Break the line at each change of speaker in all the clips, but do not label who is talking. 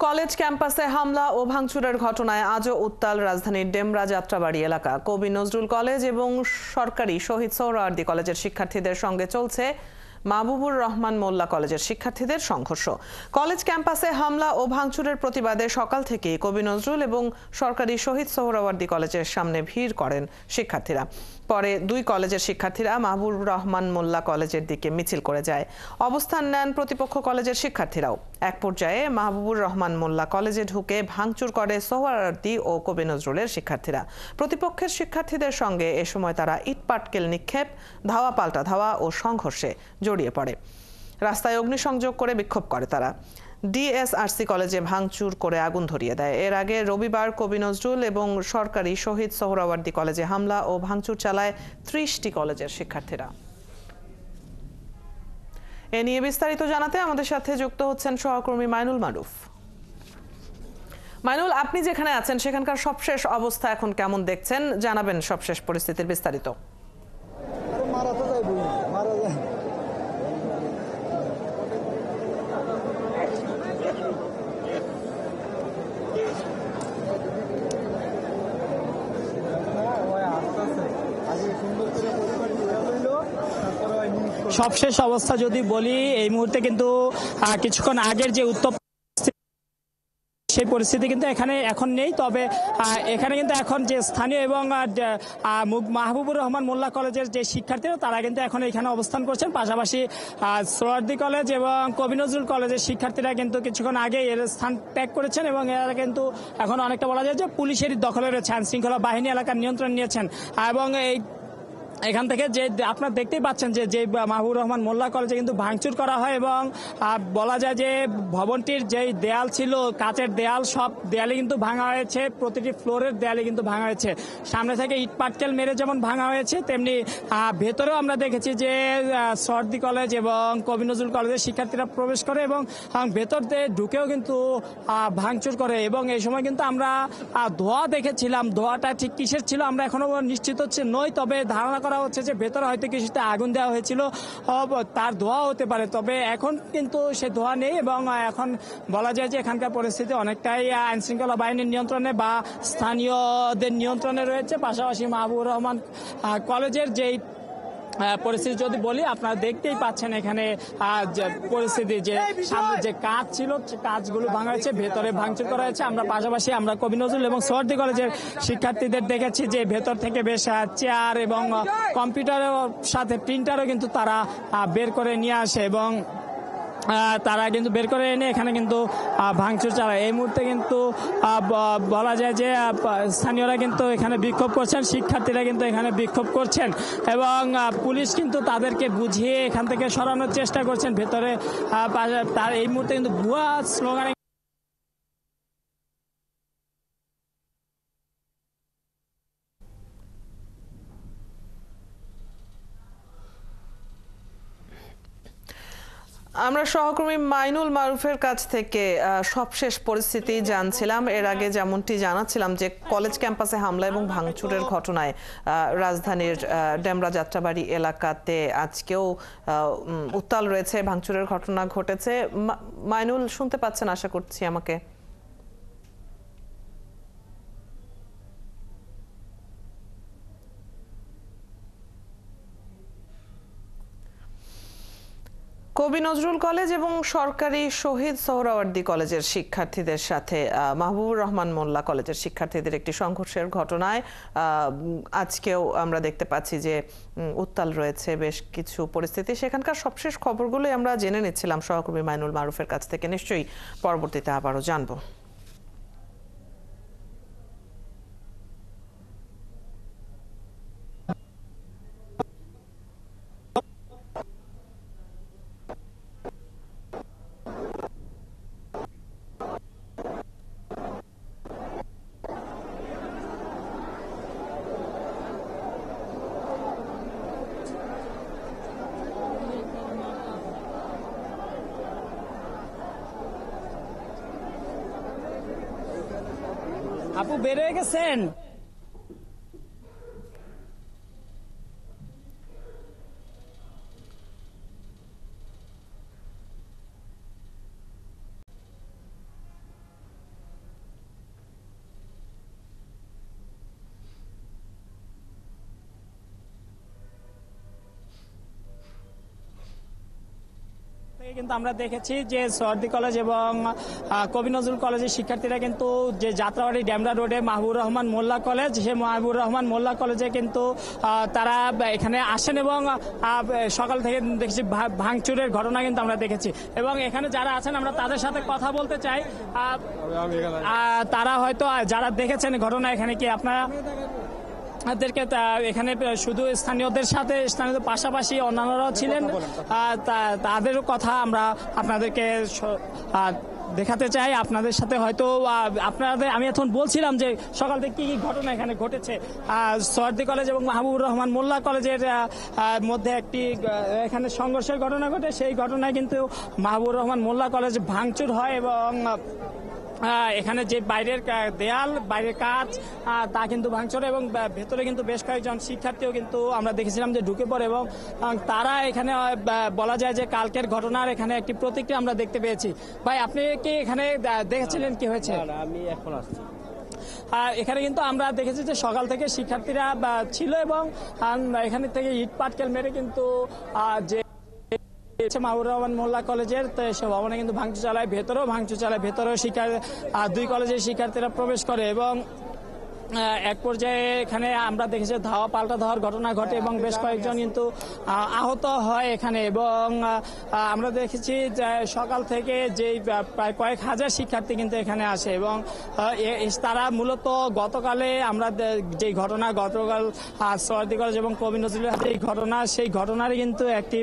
College ক্যাম্পাসে হামলা ও ভাঙচুরের ঘটনায় আজও উত্তাল রাজধানীর ডেমরা যাত্রাবাড়ি এলাকা। কবি নজরুল কলেজ এবং সরকারি শহীদ সোহরাওয়ার্দী কলেজের শিক্ষার্থীদের সঙ্গে চলছে মাহবুবুর রহমান মোল্লা কলেজের শিক্ষার্থীদের সংঘর্ষ। কলেজ ক্যাম্পাসে হামলা ও ভাঙচুরের প্রতিবাদে সকাল থেকেই কবি নজরুল এবং সরকারি শহীদ সোহরাওয়ার্দী কলেজের সামনে ভিড় করেন শিক্ষার্থীরা। পরে দুই কলেজের শিক্ষার্থীরা মাহবুবুর রহমান মোল্লা কলেজের দিকে মিছিল করে যায়। অবস্থান নেন প্রতিপক্ষ কলেজের শিক্ষার্থীরাও। এক পর্যায়ে মাহবুবুর রহমান মোল্লা কলেজে ঢুকে ভাঙচুর করে সোহরাওয়ার্দী ও কবি নজরুলের শিক্ষার্থীরা। প্রতিপক্ষের শিক্ষার্থীদের সঙ্গে এ সময় তারা ইট পাটকেল নিক্ষেপ, ধাওয়া পাল্টা ধাওয়া ও সংঘর্ষে জড়িয়ে পড়ে। রাস্তায় অগ্নিসংযোগ করে বিক্ষোভ করে তারা। ডিএসআরসি কলেজে ভাঙচুর করে আগুন ধরিয়ে দেয়। এর আগে রবিবার কবি নজরুল এবং সরকারি শহীদ সোহরাওয়ার্দী কলেজে হামলা ও ভাঙচুর চালায় 30টি কলেজের শিক্ষার্থীরা। এ নিয়ে বিস্তারিত জানাতে আমাদের সাথে যুক্ত হচ্ছেন সহকর্মী মাইনুল মারুফ। মাইনুল, আপনি যেখানে আছেন সেখানকার সবশেষ অবস্থা এখন কেমন দেখছেন? জানাবেন সবশেষ পরিস্থিতির বিস্তারিত।
সবশেষ অবস্থা যদি বলি, এই মুহূর্তে কিন্তু কিছুক্ষণ আগের যে উত্তপ্ত সেই পরিস্থিতি কিন্তু এখানে এখন নেই। তবে এখানে কিন্তু এখন যে স্থানীয় এবং মাহবুবুর রহমান মোল্লা কলেজের যে শিক্ষার্থীরা তারা কিন্তু এখন এখানে অবস্থান করছেন। পাশাপাশি সোহরাওয়ার্দী কলেজ এবং কবি নজরুল কলেজের শিক্ষার্থীরা কিন্তু কিছুক্ষণ আগে এর স্থান ত্যাগ করেছেন এবং এরা কিন্তু এখন অনেকটা বলা যায় যে পুলিশের দখলে রয়েছে, আইন শৃঙ্খলা বাহিনী এলাকার নিয়ন্ত্রণ নিয়েছেন। এবং এখান থেকে যে আপনারা দেখতেই পাচ্ছেন যে মাহবুবুর রহমান মোল্লা কলেজে কিন্তু ভাঙচুর করা হয় এবং বলা যায় যে ভবনটির যেই দেয়াল ছিল, কাচের দেয়াল, সব দেয়ালে কিন্তু ভাঙা হয়েছে। প্রতিটি ফ্লোরের দেয়ালে কিন্তু ভাঙা হয়েছে। সামনে থেকে ইট পাটকেল মেরে যেমন ভাঙা হয়েছে, তেমনি ভেতরেও আমরা দেখেছি যে সোহরাওয়ার্দী কলেজ এবং কবি নজরুল কলেজের শিক্ষার্থীরা প্রবেশ করে এবং ভেতর দিয়ে ঢুকেও কিন্তু ভাঙচুর করে। এবং এই সময় কিন্তু আমরা ধোঁয়া দেখেছিলাম। ধোঁয়াটা ঠিক কিসের ছিল আমরা এখনো নিশ্চিত নই, তবে ধারণা করা হচ্ছে যে ভেতরে হয়তো কিছুতে আগুন দেওয়া হয়েছিল, তার ধোঁয়া হতে পারে। তবে এখন কিন্তু সে ধোঁয়া নেই এবং এখন বলা যায় যে এখানকার পরিস্থিতি অনেকটাই আইন শৃঙ্খলা বাহিনীর নিয়ন্ত্রণে বা স্থানীয়দের নিয়ন্ত্রণে রয়েছে। পাশাপাশি মাহবুবুর রহমান কলেজের যেই পরিস্থিতি যদি বলি, আপনারা দেখতেই পাচ্ছেন এখানে পরিস্থিতি, যে সামনে যে কাঁচ ছিল কাঁচগুলো ভাঙা হয়েছে, ভেতরে ভাঙচুর করা হয়েছে। পাশাপাশি আমরা কবি নজরুল এবং সোহরাওয়ার্দী কলেজের শিক্ষার্থীদের দেখেছি যে ভেতর থেকে বেশ চেয়ার এবং কম্পিউটারের সাথে প্রিন্টারও কিন্তু তারা বের করে নিয়ে আসে এবং তারা কিন্তু বের করে এনে এখানে কিন্তু ভাঙচুর চালায়। এই মুহূর্তে কিন্তু বলা যায় যে স্থানীয়রা কিন্তু এখানে বিক্ষোভ করছেন, শিক্ষার্থীরা কিন্তু এখানে বিক্ষোভ করছেন এবং পুলিশ কিন্তু তাদেরকে বুঝিয়ে এখান থেকে সরানোর চেষ্টা করছেন ভেতরে। তার এই মুহূর্তে কিন্তু ভুয়া স্লোগানে
আমরা সহকর্মী মাইনুল মারুফের কাছ থেকে সবশেষ পরিস্থিতি জানছিলাম। এর আগে যেমনটি জানাচ্ছিলাম যে কলেজ ক্যাম্পাসে হামলা এবং ভাঙচুরের ঘটনায় রাজধানীর ডেমরা যাত্রাবাড়ি এলাকাতে আজকেও উত্তাল রয়েছে, ভাঙচুরের ঘটনা ঘটেছে। মাইনুল, শুনতে পাচ্ছেন আশা করছি আমাকে? কবি নজরুল কলেজ এবং সরকারি শহীদ সোহরাওয়ার্দী কলেজের শিক্ষার্থীদের সাথে মাহবুবুর রহমান মোল্লা কলেজের শিক্ষার্থীদের একটি সংঘর্ষের ঘটনায় আজকেও আমরা দেখতে পাচ্ছি যে উত্তাল রয়েছে বেশ কিছু পরিস্থিতি। সেখানকার সবশেষ খবরগুলোই আমরা জেনে নিচ্ছিলাম সহকর্মী মাইনুল মারুফের কাছ থেকে। নিশ্চয়ই পরবর্তীতে আবারও জানবো।
আপু বের হয়ে গেছেন? কিন্তু আমরা দেখেছি যে সোহরাওয়ার্দী কলেজ এবং কবি নজরুল কলেজের শিক্ষার্থীরা কিন্তু যে যাত্রাবাড়ি ডেমরা রোডে মাহবুবুর রহমান মোল্লা কলেজ, সেই মাহবুবুর রহমান মোল্লা কলেজে কিন্তু তারা এখানে আসেন এবং সকাল থেকে দেখেছি ভাঙচুরের ঘটনা কিন্তু আমরা দেখেছি। এবং এখানে যারা আছেন আমরা তাদের সাথে কথা বলতে চাই। তারা হয়তো যারা দেখেছেন ঘটনা, এখানে কি আপনারা তাদেরকে এখানে শুধু স্থানীয়দের সাথে স্থানীয়দের পাশাপাশি অন্যান্যরাও ছিলেন, তাদেরও কথা আমরা আপনাদেরকে দেখাতে চাই। আপনাদের সাথে হয়তো আপনাদের আমি এখন বলছিলাম যে সকাল থেকে কি কি ঘটনা এখানে ঘটেছে। সোহরাওয়ার্দী কলেজ এবং মাহবুবুর রহমান মোল্লা কলেজের মধ্যে একটি এখানে সংঘর্ষের ঘটনা ঘটে। সেই ঘটনায় কিন্তু মাহবুবুর রহমান মোল্লা কলেজ ভাঙচুর হয় এবং এখানে যে বাইরের দেয়াল, বাইরের কাঁচ তা কিন্তু ভাঙচুর, এবং ভেতরে কিন্তু বেশ কয়েকজন শিক্ষার্থীও কিন্তু আমরা দেখেছিলাম যে ঢুকে পড়ে এবং তারা এখানে বলা যায় যে কালকের ঘটনার এখানে একটি প্রতিক্রিয়া আমরা দেখতে পেয়েছি। ভাই, আপনি কি এখানে দেখেছিলেন কি হয়েছে?
আমি এখন আসছি।
এখানে কিন্তু আমরা দেখেছি যে সকাল থেকে শিক্ষার্থীরা ছিল এবং এখানে থেকে ইট পাটকেল মেরে কিন্তু যে মাহবুবুর রহমান মোল্লা কলেজের সে ভবনে কিন্তু ভাঙচুর চালায়, ভেতরেও ভাঙচুর চালায়, ভেতরেও দুই কলেজের শিক্ষার্থীরা প্রবেশ করে এবং এক পর্যায়ে এখানে আমরা দেখেছি ধাওয়া পাল্টা ধাওয়ার ঘটনা ঘটে এবং বেশ কয়েকজন কিন্তু আহত হয় এখানে। এবং আমরা দেখেছি যে সকাল থেকে যেই প্রায় কয়েক হাজার শিক্ষার্থী কিন্তু এখানে আসে এবং তারা মূলত গতকালে আমরা যেই ঘটনা গতকাল সোহরাওয়ার্দী কলেজ এবং কবি নজরুলের হাতে এই ঘটনা, সেই ঘটনারই কিন্তু একটি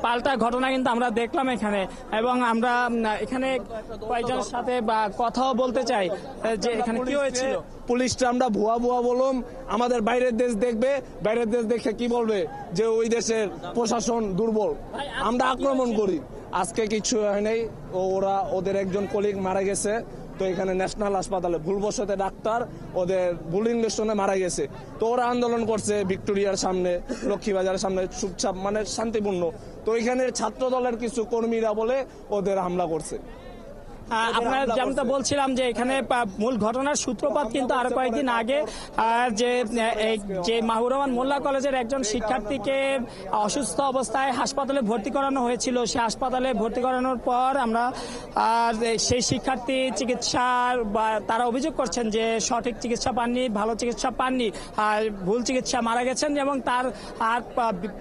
পাল্টা ঘটনা কিন্তু আমরা দেখলাম এখানে। এবং আমরা এখানে কয়েকজনের সাথে কথাও বলতে চাই যে এখানে কি হয়েছিল।
পুলিশটা আমরা ভুয়া বললাম, আমাদের বাইরের দেশ দেখবে, বাইরের দেশ দেখে কি বলবে যে ওই দেশের প্রশাসন দুর্বল, আমরা আক্রমণ করি। আজকে কিছু হয় নাই, ওদের একজন কলিগ মারা গেছে, তো এখানে ন্যাশনাল হাসপাতালে ভুলবশতে ডাক্তার ওদের ভুল ইঞ্জেকশনে মারা গেছে। তো ওরা আন্দোলন করছে ভিক্টোরিয়ার সামনে, লক্ষ্মীবাজারের সামনে, চুপচাপ মানে শান্তিপূর্ণ। তো এখানের ছাত্র দলের কিছু কর্মীরা বলে ওদের হামলা করছে।
আপনার যেমনটা বলছিলাম যে এখানে মূল ঘটনার সূত্রপাত কিন্তু আরো কয়েকদিন আগে যে মাহবুবুর রহমান মোল্লা কলেজের একজন শিক্ষার্থীকে অসুস্থ অবস্থায় হাসপাতালে ভর্তি করানো হয়েছিল। সে হাসপাতালে ভর্তি করানোর পর আমরা সেই শিক্ষার্থী চিকিৎসার তারা অভিযোগ করছেন যে সঠিক চিকিৎসা পাননি, ভালো চিকিৎসা পাননি, আর ভুল চিকিৎসা মারা গেছেন। এবং তার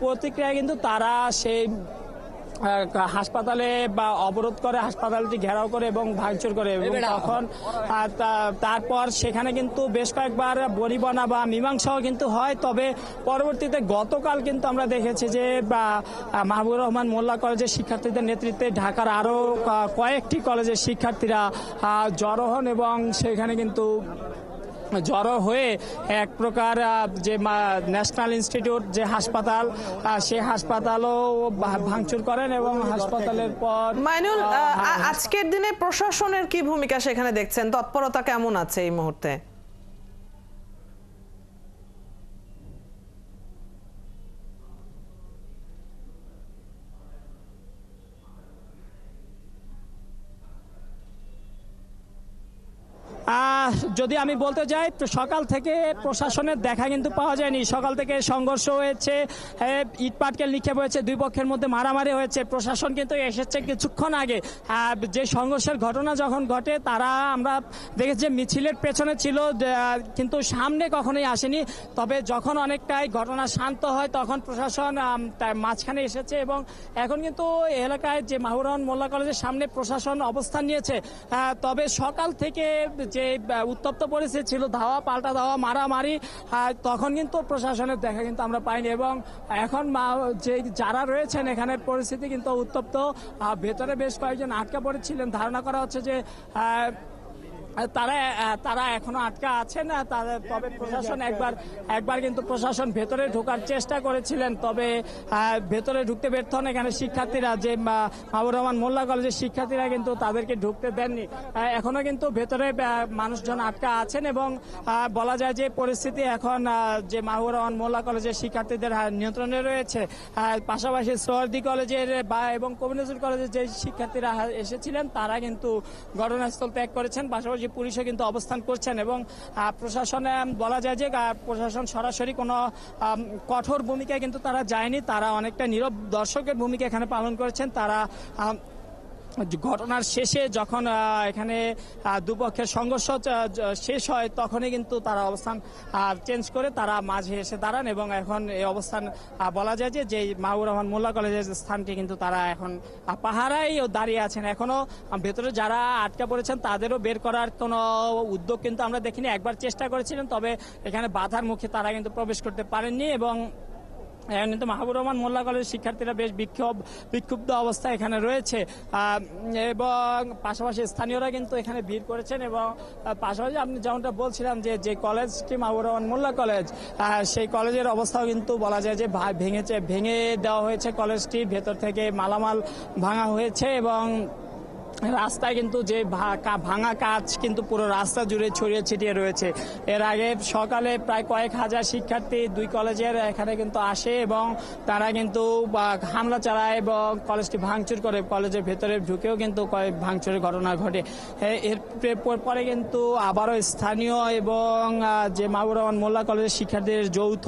প্রতিক্রিয়া কিন্তু তারা সেই হাসপাতালে অবরোধ করে, হাসপাতালটি ঘেরাও করে এবং ভাঙচুর করে। এবং তখন তারপর সেখানে কিন্তু বেশ কয়েকবার বনিবনা বা মীমাংসাও কিন্তু হয়। তবে পরবর্তীতে গতকাল কিন্তু আমরা দেখেছি যে মাহবুবুর রহমান মোল্লা কলেজের শিক্ষার্থীদের নেতৃত্বে ঢাকার আরো কয়েকটি কলেজের শিক্ষার্থীরা জড়ো হন এবং সেখানে কিন্তু জড়ো হয়ে এক প্রকার যে ন্যাশনাল ইনস্টিটিউট যে হাসপাতাল, সেই হাসপাতালও ভাঙচুর করেন এবং হাসপাতালের পর
মাইনুল, আজকের দিনে প্রশাসনের কি ভূমিকা সেখানে দেখছেন? তৎপরতা কেমন আছে এই মুহূর্তে?
যদি আমি বলতে যাই, সকাল থেকে প্রশাসনের দেখা কিন্তু পাওয়া যায়নি। সকাল থেকে সংঘর্ষ হয়েছে, ইট পাটকেল নিক্ষেপ হয়েছে, দুই পক্ষের মধ্যে মারামারি হয়েছে। প্রশাসন কিন্তু এসেছে কিছুক্ষণ আগে। যে সংঘর্ষের ঘটনা যখন ঘটে তারা আমরা দেখেছি যে মিছিলের পেছনে ছিল, কিন্তু সামনে কখনোই আসেনি। তবে যখন অনেকটাই ঘটনা শান্ত হয় তখন প্রশাসন মাঝখানে এসেছে এবং এখন কিন্তু এলাকায় যে মাহবুবুর রহমান মোল্লা কলেজের সামনে প্রশাসন অবস্থান নিয়েছে। তবে সকাল থেকে যে উত্তপ্ত পরিস্থিতি ছিল, ধাওয়া পাল্টা ধাওয়া, মারামারি, তখন কিন্তু প্রশাসনের দেখা কিন্তু আমরা পাইনি। এবং এখন যে যারা রয়েছেন এখানের পরিস্থিতি কিন্তু উত্তপ্ত। ভেতরে বেশ কয়েকজন আটকা পড়েছিলেন, ধারণা করা হচ্ছে যে তারা এখনো আটকা আছেন। তবে প্রশাসন একবার কিন্তু প্রশাসন ভেতরে ঢোকার চেষ্টা করেছিলেন, তবে ভেতরে ঢুকতে ব্যর্থ হন এখানে শিক্ষার্থীরা। যে মাহবুবুর রহমান মোল্লা কলেজের শিক্ষার্থীরা কিন্তু তাদেরকে ঢুকতে দেননি। এখনো কিন্তু ভেতরে মানুষজন আটকা আছেন এবং বলা যায় যে পরিস্থিতি এখন যে মাহবুবুর রহমান মোল্লা কলেজের শিক্ষার্থীদের নিয়ন্ত্রণে রয়েছে। পাশাপাশি সোহরাওয়ার্দী কলেজের এবং কবি নজরুল কলেজের যে শিক্ষার্থীরা এসেছিলেন তারা কিন্তু ঘটনাস্থল ত্যাগ করেছেন। পাশাপাশি পুলিশও কিন্তু অবস্থান করছেন এবং প্রশাসনে বলা যায় যে প্রশাসন সরাসরি কোনো কঠোর ভূমিকায় কিন্তু তারা যায়নি, তারা অনেকটা নীরব দর্শকের ভূমিকা এখানে পালন করেছেন। তারা ঘটনার শেষে যখন এখানে দুপক্ষের সংঘর্ষ শেষ হয় তখনই কিন্তু তারা অবস্থান চেঞ্জ করে তারা মাঝে এসে দাঁড়ান এবং এখন এই অবস্থান বলা যায় যে মাহবুবুর রহমান মোল্লা কলেজের স্থানটি কিন্তু তারা এখন পাহারায় দাঁড়িয়ে আছেন। এখনো ভেতরে যারা আটকা পড়েছেন তাদেরও বের করার কোনো উদ্যোগ কিন্তু আমরা দেখিনি। একবার চেষ্টা করেছিলেন, তবে এখানে বাধার মুখে তারা কিন্তু প্রবেশ করতে পারেননি এবং কিন্তু মাহবুবুর রহমান মোল্লা কলেজের শিক্ষার্থীরা বেশ বিক্ষুব্ধ অবস্থায় এখানে রয়েছে এবং পাশাপাশি স্থানীয়রা কিন্তু এখানে ভিড় করেছেন এবং পাশাপাশি আপনি যেমনটা বলছিলাম যে কলেজটি মাহবুবুর রহমান মোল্লা কলেজ, সেই কলেজের অবস্থাও কিন্তু বলা যায় যে ভেঙে দেওয়া হয়েছে। কলেজটির ভেতর থেকে মালামাল ভাঙা হয়েছে এবং রাস্তায় কিন্তু যে ভাঙা কাজ কিন্তু পুরো রাস্তা জুড়ে ছড়িয়ে ছিটিয়ে রয়েছে। এর আগে সকালে প্রায় কয়েক হাজার শিক্ষার্থী দুই কলেজের এখানে কিন্তু আসে এবং তারা কিন্তু হামলা চালায় এবং কলেজটি ভাঙচুর করে। কলেজের ভেতরে ঢুকেও কিন্তু ভাঙচুরের ঘটনা ঘটে। এর পরে কিন্তু আবারও স্থানীয় এবং যে মাহবুবুর রহমান মোল্লা কলেজের শিক্ষার্থীদের যৌথ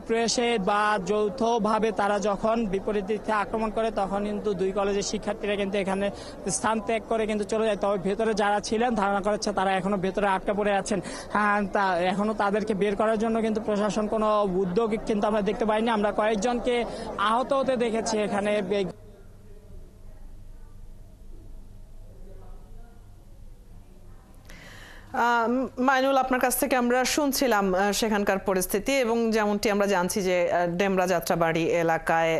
প্রয়াসে বা যৌথভাবে তারা যখন বিপরীত দিক থেকে আক্রমণ করে তখন কিন্তু দুই কলেজের শিক্ষার্থীরা কিন্তু এখানে স্থান ত্যাগ করে কিন্তু চলে যায়। তবে ভেতরে যারা ছিলেন ধারণা করা হচ্ছে তারা এখনো ভেতরে আটকা পড়ে আছেন। এখনো তাদেরকে বের করার জন্য কিন্তু প্রশাসন কোনো উদ্যোগ কিন্তু আমরা দেখতে পাইনি। আমরা কয়েকজনকে আহত হতে দেখেছি এখানে।
মাইনুল, আপনার কাছ থেকে আমরা শুনছিলাম সেখানকার পরিস্থিতি এবং যেমনটি আমরা জানছি যে ডেমরা যাত্রাবাড়ি এলাকায়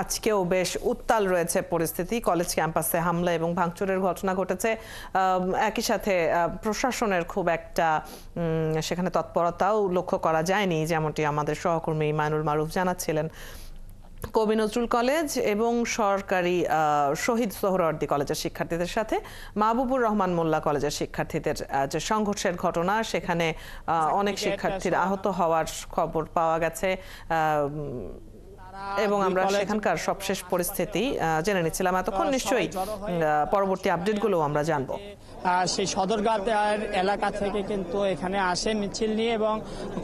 আজকেও বেশ উত্তাল রয়েছে পরিস্থিতি। কলেজ ক্যাম্পাসে হামলা এবং ভাঙচুরের ঘটনা ঘটেছে। একই সাথে প্রশাসনের খুব একটা সেখানে তৎপরতাও লক্ষ্য করা যায়নি, যেমনটি আমাদের সহকর্মী মাইনুল মারুফ জানাচ্ছিলেন। কবি নজরুল কলেজ এবং সরকারি শহীদ সোহরাওয়ার্দী কলেজের শিক্ষার্থীদের সাথে মাহবুবুর রহমান মোল্লা কলেজের শিক্ষার্থীদের যে সংঘর্ষের ঘটনা, সেখানে অনেক শিক্ষার্থীর আহত হওয়ার খবর পাওয়া গেছে এবং আমরা সেখানকার সবশেষ পরিস্থিতি জেনে নিচ্ছিলাম এতক্ষণ। নিশ্চয়ই পরবর্তী আপডেটগুলো আমরা জানবো।
সেই সদরঘাট এলাকা থেকে কিন্তু এখানে আসে মিছিল নিয়ে এবং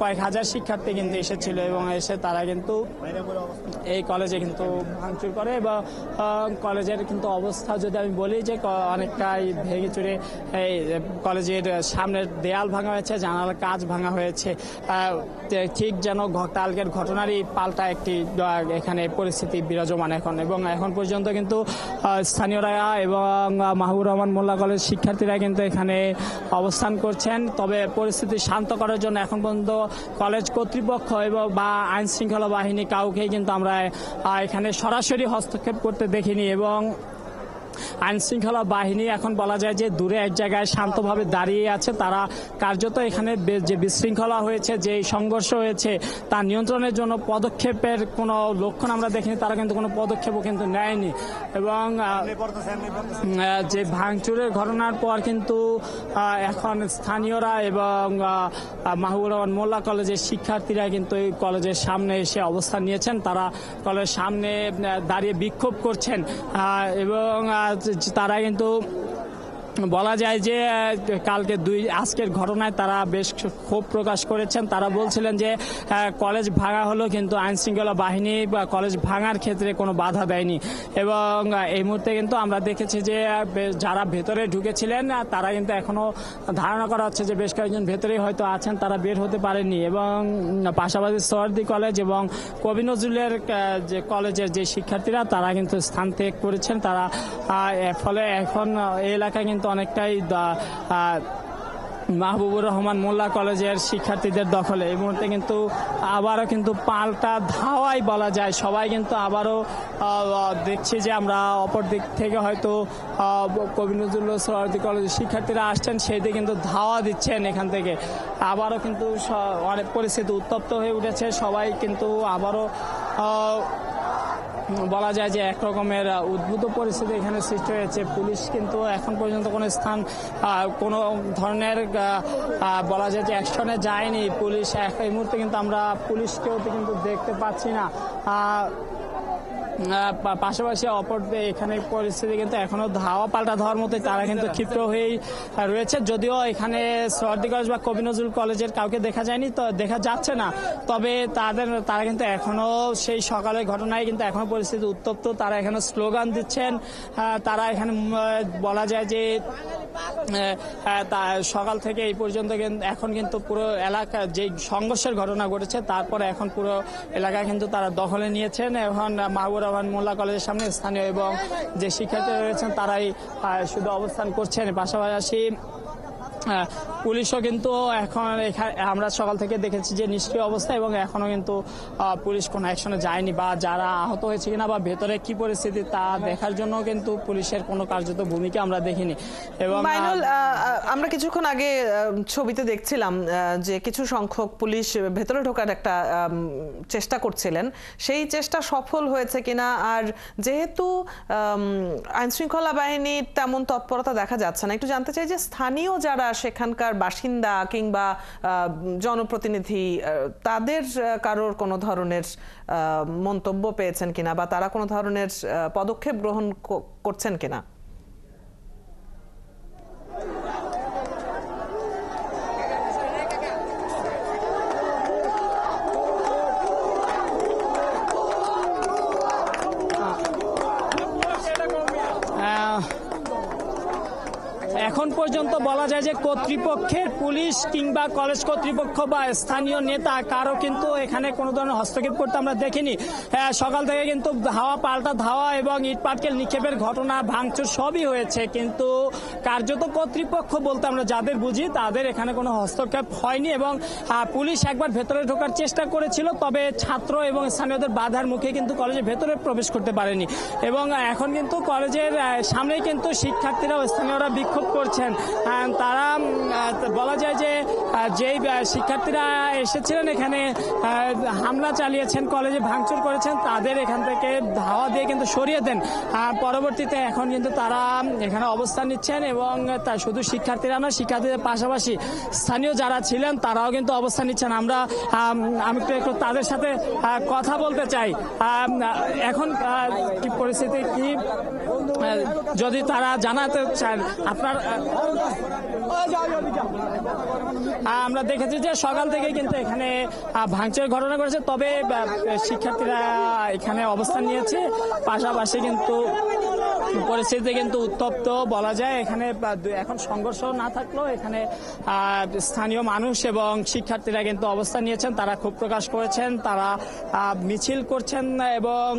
কয়েক হাজার শিক্ষার্থী কিন্তু এসেছিল এবং এসে তারা কিন্তু এই কলেজে কিন্তু ভাঙচুর করে এবং কলেজের কিন্তু অবস্থা যদি আমি বলি যে অনেকটাই ভেঙে চুরে এই কলেজের সামনের দেয়াল ভাঙা হয়েছে, জানালার কাজ ভাঙা হয়েছে। ঠিক যেন কালকের ঘটনারই পাল্টা একটি এখানে পরিস্থিতি বিরাজমান এখন। এবং এখন পর্যন্ত কিন্তু স্থানীয়রা এবং মাহবুবুর রহমান মোল্লা কলেজ শিক্ষার্থীরা কিন্তু এখানে অবস্থান করছেন। তবে পরিস্থিতি শান্ত করার জন্য এখন পর্যন্ত কলেজ কর্তৃপক্ষ এবং বা আইন শৃঙ্খলা বাহিনী কাউকেই কিন্তু আমরা এখানে সরাসরি হস্তক্ষেপ করতে দেখিনি এবং আইন শৃঙ্খলা বাহিনী এখন বলা যায় যে দূরে এক জায়গায় শান্তভাবে দাঁড়িয়ে আছে। তারা কার্যত এখানে যে বিশৃঙ্খলা হয়েছে, যে সংঘর্ষ হয়েছে তার নিয়ন্ত্রণের জন্য পদক্ষেপের কোনো লক্ষণ আমরা দেখিনি। তারা কিন্তু কোনো পদক্ষেপও কিন্তু নেয়নি এবং যে ভাঙচুরের ঘটনার পর কিন্তু এখন স্থানীয়রা এবং মাহবুবুর রহমান মোল্লা কলেজের শিক্ষার্থীরা কিন্তু এই কলেজের সামনে এসে অবস্থান নিয়েছেন। তারা কলেজের সামনে দাঁড়িয়ে বিক্ষোভ করছেন এবং তারা কিন্তু বলা যায় যে আজকের ঘটনায় তারা বেশ ক্ষোভ প্রকাশ করেছেন। তারা বলছিলেন যে কলেজ ভাঙা হলো কিন্তু আইন শৃঙ্খলা বাহিনী বা কলেজ ভাঙার ক্ষেত্রে কোনো বাধা দেয়নি এবং এই মুহূর্তে কিন্তু আমরা দেখেছি যে যারা ভেতরে ঢুকেছিলেন তারা কিন্তু এখনো ধারণা করা হচ্ছে যে বেশ কয়েকজন ভেতরে হয়তো আছেন, তারা বের হতে পারেননি এবং পাশাপাশি সোহরাওয়ার্দী কলেজ এবং কবি নজরুলের যে কলেজের যে শিক্ষার্থীরা তারা কিন্তু স্থান ত্যাগ করেছেন। তারা ফলে এখন এই এলাকায় কিন্তু অনেকটাই মাহবুবুর রহমান মোল্লা কলেজের শিক্ষার্থীদের দখলে। এই মুহূর্তে কিন্তু আবারও কিন্তু পাল্টা ধাওয়াই বলা যায়। সবাই কিন্তু আবারও দেখছি যে আমরা অপর দিক থেকে হয়তো কবি নজরুল সোহরাওয়ার্দী কলেজের শিক্ষার্থীরা আসছেন, সেই দিকে কিন্তু ধাওয়া দিচ্ছেন এখান থেকে। আবারও কিন্তু অনেক পরিস্থিতি উত্তপ্ত হয়ে উঠেছে। সবাই কিন্তু আবারও বলা যায় যে একরকমের উদ্ভূত পরিস্থিতি এখানে সৃষ্টি হয়েছে। পুলিশ কিন্তু এখন পর্যন্ত কোনো ধরনের বলা যায় যে অ্যাকশনে যায়নি পুলিশ। এই মুহূর্তে কিন্তু আমরা পুলিশকেও কিন্তু দেখতে পাচ্ছি না। পাশাপাশি অপর এখানে পরিস্থিতি কিন্তু এখনো ধাওয়া পাল্টা ধাওয়ার মতোই, তারা কিন্তু ক্ষিপ্ত হয়েই রয়েছে। যদিও এখানে সোহরাওয়ার্দী কলেজ বা কবি নজরুল কলেজের কাউকে দেখা যায়নি, তো দেখা যাচ্ছে না, তবে তারা কিন্তু এখনো সেই সকালের ঘটনায় কিন্তু এখনো পরিস্থিতি উত্তপ্ত। তারা এখানে স্লোগান দিচ্ছেন, তারা এখানে বলা যায় যে সকাল থেকে এই পর্যন্ত এখন কিন্তু পুরো এলাকা যে সংঘর্ষের ঘটনা ঘটেছে, তারপরে এখন পুরো এলাকা কিন্তু তারা দখলে নিয়েছেন। এখন মাহবুবুর রহমান মোল্লা কলেজের সামনে স্থানীয় এবং যে শিক্ষার্থীরা রয়েছেন তারাই শুধু অবস্থান করছেন। পাশাপাশি পুলিশও কিন্তু এখন আমরা সকাল থেকে দেখেছি যে নিষ্ক্রিয় অবস্থা, এবং এখনো কিন্তু পুলিশ কোনো অ্যাকশনে যায়নি, বা যারা আহত হয়েছে কিনা বা ভেতরে কি পরিস্থিতি তা দেখার জন্য কিন্তু পুলিশের কোনো কার্যত ভূমিকা আমরা দেখিনি। এবং
মাইনুল, আমরা কিছুক্ষণ আগে ছবিতে দেখছিলাম যে কিছু সংখ্যক পুলিশ ভেতরে ঢোকার একটা চেষ্টা করছিলেন, সেই চেষ্টা সফল হয়েছে কিনা, আর যেহেতু আইন শৃঙ্খলা বাহিনীর তেমন তৎপরতা দেখা যাচ্ছে না, একটু জানতে চাই যে স্থানীয় যারা সেখানকার বাসিন্দা কিংবা জনপ্রতিনিধি তাদের কারোর কোনো ধরনের মন্তব্য পেয়েছেন কিনা, বা তারা কোনো ধরনের পদক্ষেপ গ্রহণ করছেন কিনা?
এখন পর্যন্ত বলা যায় যে কর্তৃপক্ষের পুলিশ কিংবা কলেজ কর্তৃপক্ষ বা স্থানীয় নেতা কারো কিন্তু এখানে কোনো ধরনের হস্তক্ষেপ করতে আমরা দেখিনি। সকাল থেকে কিন্তু ধাওয়া পাল্টা ধাওয়া এবং ইট পাটকেল নিক্ষেপের ঘটনা, ভাঙচুর সবই হয়েছে, কিন্তু কার্যত কর্তৃপক্ষ বলতে আমরা যাদের বুঝি তাদের এখানে কোনো হস্তক্ষেপ হয়নি। এবং পুলিশ একবার ভেতরে ঢোকার চেষ্টা করেছিল, তবে ছাত্র এবং স্থানীয়দের বাধার মুখে কিন্তু কলেজের ভেতরে প্রবেশ করতে পারেনি। এবং এখন কিন্তু কলেজের সামনেই কিন্তু শিক্ষার্থীরা ও স্থানীয়রা বিক্ষোভ করছেন। তারা বলা যায় যে যেই শিক্ষার্থীরা এসেছিলেন এখানে হামলা চালিয়েছেন, কলেজে ভাঙচুর করেছেন, তাদের এখান থেকে ধাওয়া দিয়ে কিন্তু সরিয়ে দেন। পরবর্তীতে এখন কিন্তু তারা এখানে অবস্থান নিচ্ছেন, এবং শুধু শিক্ষার্থীরা না, শিক্ষার্থীদের পাশাপাশি স্থানীয় যারা ছিলেন তারাও কিন্তু অবস্থান নিচ্ছেন। আমি একটু তাদের সাথে কথা বলতে চাই। এখন কি পরিস্থিতি, কি যদি তারা জানাতে চান আপনার। আমরা দেখেছি যে সকাল থেকে কিন্তু এখানে ভাঙচুরের ঘটনা ঘটেছে, তবে শিক্ষার্থীরা এখানে অবস্থান নিয়েছে। পাশাপাশি কিন্তু পরিস্থিতি কিন্তু উত্তপ্ত বলা যায়। এখানে এখন সংঘর্ষ না থাকলেও এখানে স্থানীয় মানুষ এবং শিক্ষার্থীরা কিন্তু অবস্থান নিয়েছেন, তারা ক্ষোভ প্রকাশ করেছেন, তারা মিছিল করছেন। এবং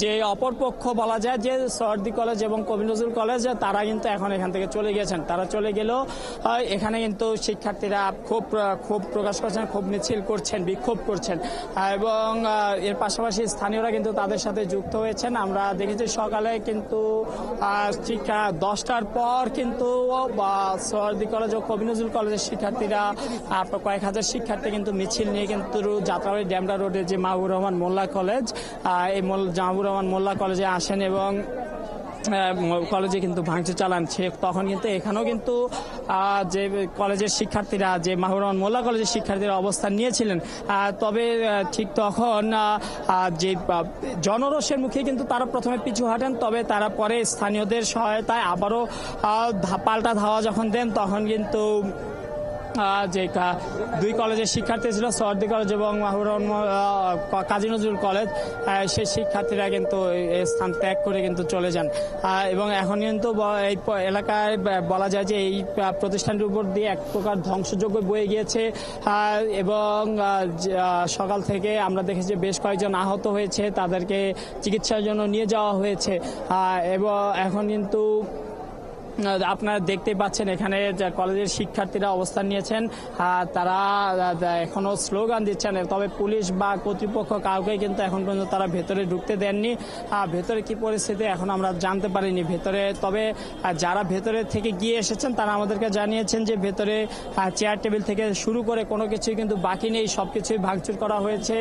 যে অপরপক্ষ বলা যায় যে সোহরাওয়ার্দী কলেজ এবং কবি নজরুল কলেজ, তারা কিন্তু এখন এখান থেকে চলে গেছেন। তারা চলে গেলেও এখানে কিন্তু শিক্ষার্থীরা ক্ষোভ প্রকাশ করছেন, ক্ষোভ মিছিল করছেন, বিক্ষোভ করছেন, এবং এর পাশাপাশি স্থানীয়রা কিন্তু তাদের সাথে যুক্ত হয়েছেন। আমরা দেখেছি সকালে কিন্তু ঠিক 10টার পর কিন্তু সোহরাওয়ার্দী কলেজ ও কবি নজরুল কলেজের শিক্ষার্থীরা কয়েক হাজার শিক্ষার্থী কিন্তু মিছিল নিয়ে কিন্তু যাত্রাবাড়ি ডেমরা রোডে যে মাহবুবুর রহমান মোল্লা কলেজ, এই মাহবুবুর রহমান মোল্লা কলেজে আসেন এবং কলেজে কিন্তু ভাঙচুর চালান। তখন কিন্তু এখানেও কিন্তু যে কলেজের শিক্ষার্থীরা, যে মাহবুবুর রহমান মোল্লা কলেজের শিক্ষার্থীরা অবস্থান নিয়েছিলেন, তবে ঠিক তখন যে জনরোষের মুখে কিন্তু তারা প্রথমে পিছু হাঁটেন, তবে তারা পরে স্থানীয়দের সহায়তায় আবারও পাল্টা ধাওয়া যখন দেন, তখন কিন্তু যে দুই কলেজের শিক্ষার্থী ছিল, সোহরাওয়ার্দী কলেজ এবং মাহবুবুর রহমান কাজী নজরুল কলেজ, সেই শিক্ষার্থীরা কিন্তু এই স্থান ত্যাগ করে কিন্তু চলে যান। এবং এখন কিন্তু এই এলাকায় বলা যায় যে এই প্রতিষ্ঠানটির উপর দিয়ে এক প্রকার ধ্বংসযজ্ঞ বয়ে গিয়েছে। এবং সকাল থেকে আমরা দেখেছি বেশ কয়েকজন আহত হয়েছে, তাদেরকে চিকিৎসার জন্য নিয়ে যাওয়া হয়েছে। এবং এখন কিন্তু আপনারা দেখতে পাচ্ছেন এখানে কলেজের শিক্ষার্থীরা অবস্থান নিয়েছেন, তারা এখনো স্লোগান দিচ্ছেন, তবে পুলিশ বা কর্তৃপক্ষ কাউকে কিন্তু এখন পর্যন্ত তারা ভেতরে ঢুকতে দেননি। ভেতরে কি পরিস্থিতি এখন আমরা জানতে পারিনি ভেতরে, তবে যারা ভেতরে থেকে গিয়ে এসেছেন তারা আমাদেরকে জানিয়েছেন যে ভেতরে চেয়ার টেবিল থেকে শুরু করে কোনো কিছুই কিন্তু বাকি নেই, সবকিছুই ভাঙচুর করা হয়েছে।